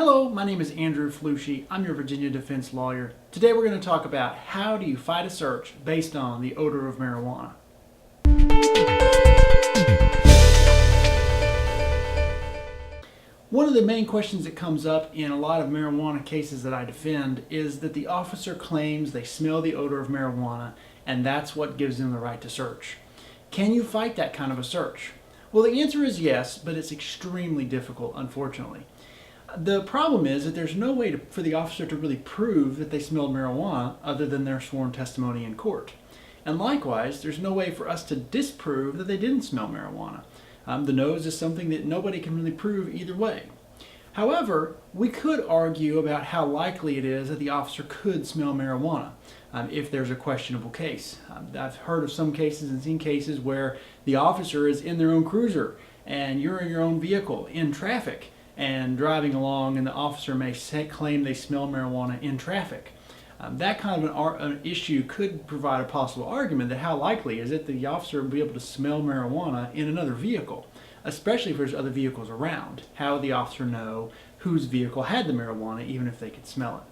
Hello, my name is Andrew Flushy. I'm your Virginia defense lawyer. Today we're going to talk about how do you fight a search based on the odor of marijuana. One of the main questions that comes up in a lot of marijuana cases that I defend is that the officer claims they smell the odor of marijuana and that's what gives them the right to search. Can you fight that kind of a search? Well, the answer is yes, but it's extremely difficult, unfortunately. The problem is that there's no way for the officer to really prove that they smelled marijuana other than their sworn testimony in court. And likewise, there's no way for us to disprove that they didn't smell marijuana. The nose is something that nobody can really prove either way. However, we could argue about how likely it is that the officer could smell marijuana if there's a questionable case. I've heard of some cases and seen cases where the officer is in their own cruiser and you're in your own vehicle in traffic and driving along, and the officer may claim they smell marijuana in traffic. That kind of an issue could provide a possible argument that how likely is it that the officer will be able to smell marijuana in another vehicle, especially if there's other vehicles around. How would the officer know whose vehicle had the marijuana even if they could smell it?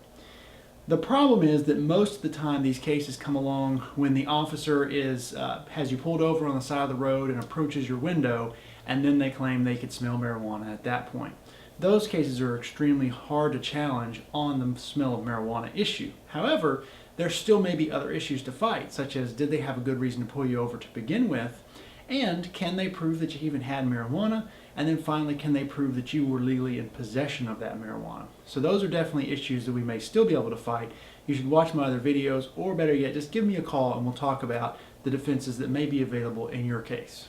The problem is that most of the time these cases come along when the officer has you pulled over on the side of the road and approaches your window, and then they claim they could smell marijuana at that point. Those cases are extremely hard to challenge on the smell of marijuana issue. However, there still may be other issues to fight, such as did they have a good reason to pull you over to begin with, and can they prove that you even had marijuana, and then finally can they prove that you were legally in possession of that marijuana. So those are definitely issues that we may still be able to fight. You should watch my other videos, or better yet, just give me a call and we'll talk about the defenses that may be available in your case.